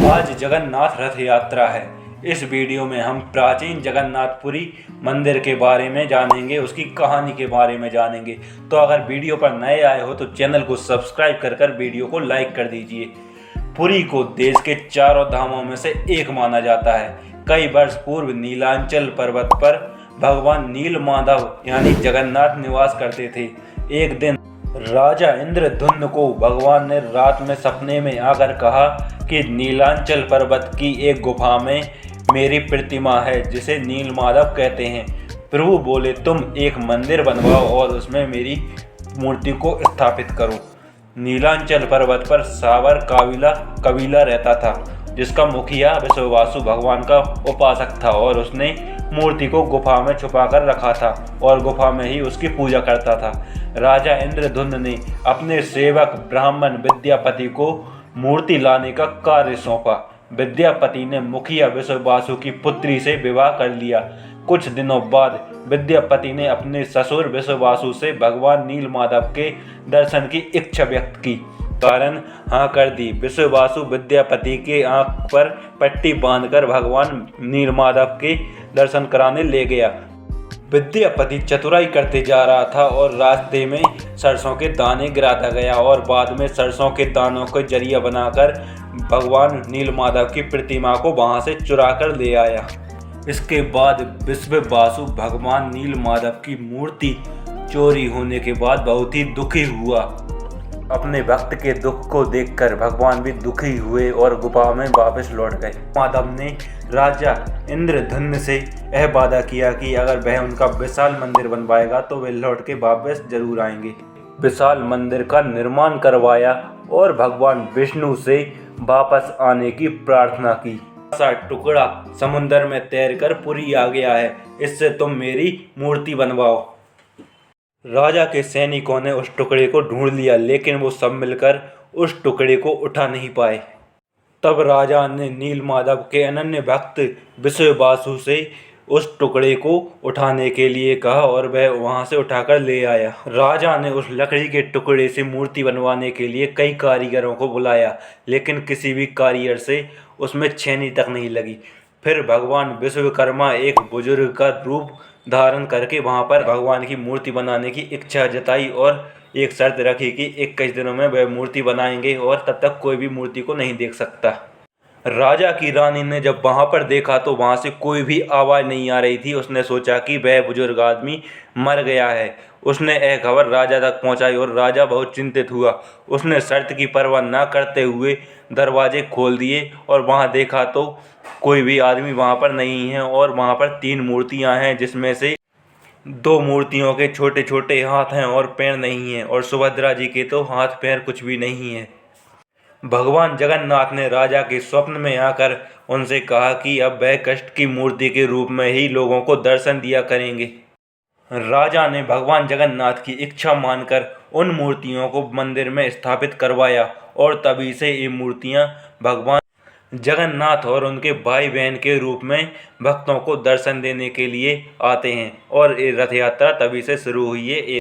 आज जगन्नाथ रथ यात्रा है। इस वीडियो में हम प्राचीन जगन्नाथपुरी मंदिर के बारे में जानेंगे, उसकी कहानी के बारे में जानेंगे। तो अगर वीडियो पर नए आए हो तो चैनल को सब्सक्राइब कर वीडियो को लाइक कर दीजिए। पुरी को देश के चारों धामों में से एक माना जाता है। कई वर्ष पूर्व नीलांचल पर्वत पर भगवान नीलमाधव यानी जगन्नाथ निवास करते थे। एक दिन राजा इंद्रधुम्न को भगवान ने रात में सपने में आकर कहा कि नीलांचल पर्वत की एक गुफा में मेरी प्रतिमा है जिसे नीलमाधव कहते हैं। प्रभु बोले, तुम एक मंदिर बनवाओ और उसमें मेरी मूर्ति को स्थापित करो। नीलांचल पर्वत पर सावर कबीला रहता था, जिसका मुखिया विश्ववासु भगवान का उपासक था और उसने मूर्ति को गुफा में छुपाकर रखा था और गुफा में ही उसकी पूजा करता था। राजा इंद्रधुम्न ने अपने सेवक ब्राह्मण विद्यापति को मूर्ति लाने का कार्य सौंपा। विद्यापति ने मुखिया विश्ववासु की पुत्री से विवाह कर लिया। कुछ दिनों बाद विद्यापति ने अपने ससुर विश्ववासु से भगवान नीलमाधव के दर्शन की इच्छा व्यक्त की। कारण हाँ कर दी। विश्ववासु विद्यापति के आंख पर पट्टी बांधकर भगवान नीलमाधव के दर्शन कराने ले गया। विद्यापति चतुराई करते जा रहा था और रास्ते में सरसों के दाने गिराता गया और बाद में सरसों के दानों को जरिया बनाकर भगवान नीलमाधव की प्रतिमा को वहां से चुरा कर ले आया। इसके बाद विश्ववासु भगवान नीलमाधव की मूर्ति चोरी होने के बाद बहुत ही दुखी हुआ। अपने भक्त के दुख को देखकर भगवान भी दुखी हुए और गुफा में वापस लौट गए। माधव ने राजा इंद्रधुम्न से यह वादा किया कि अगर वह उनका विशाल मंदिर बनवाएगा तो वे लौट के वापस जरूर आएंगे। विशाल मंदिर का निर्माण करवाया और भगवान विष्णु से वापस आने की प्रार्थना की। ऐसा टुकड़ा समुद्र में तैरकर पुरी आ गया है, इससे तुम मेरी मूर्ति बनवाओ। राजा के सैनिकों ने उस टुकड़े को ढूंढ लिया, लेकिन वो सब मिलकर उस टुकड़े को उठा नहीं पाए। तब राजा ने नीलमाधव के अनन्य भक्त विश्ववासु से उस टुकड़े को उठाने के लिए कहा और वह वहां से उठाकर ले आया। राजा ने उस लकड़ी के टुकड़े से मूर्ति बनवाने के लिए कई कारीगरों को बुलाया, लेकिन किसी भी कारीगर से उसमें छेनी तक नहीं लगी। फिर भगवान विश्वकर्मा एक बुजुर्ग का रूप धारण करके वहां पर भगवान की मूर्ति बनाने की इच्छा जताई और एक शर्त रखी कि 21 दिनों में वह मूर्ति बनाएंगे और तब तक कोई भी मूर्ति को नहीं देख सकता। राजा की रानी ने जब वहां पर देखा तो वहां से कोई भी आवाज़ नहीं आ रही थी। उसने सोचा कि वह बुजुर्ग आदमी मर गया है। उसने यह खबर राजा तक पहुंचाई और राजा बहुत चिंतित हुआ। उसने शर्त की परवाह न करते हुए दरवाजे खोल दिए और वहां देखा तो कोई भी आदमी वहां पर नहीं है और वहां पर 3 मूर्तियां हैं, जिसमें से 2 मूर्तियों के छोटे छोटे हाथ हैं और पैर नहीं हैं और सुभद्रा जी के तो हाथ पैर कुछ भी नहीं है। भगवान जगन्नाथ ने राजा के स्वप्न में आकर उनसे कहा कि अब वह कष्ट की मूर्ति के रूप में ही लोगों को दर्शन दिया करेंगे। राजा ने भगवान जगन्नाथ की इच्छा मानकर उन मूर्तियों को मंदिर में स्थापित करवाया और तभी से ये मूर्तियां भगवान जगन्नाथ और उनके भाई बहन के रूप में भक्तों को दर्शन देने के लिए आते हैं और ये रथ यात्रा तभी से शुरू हुई है।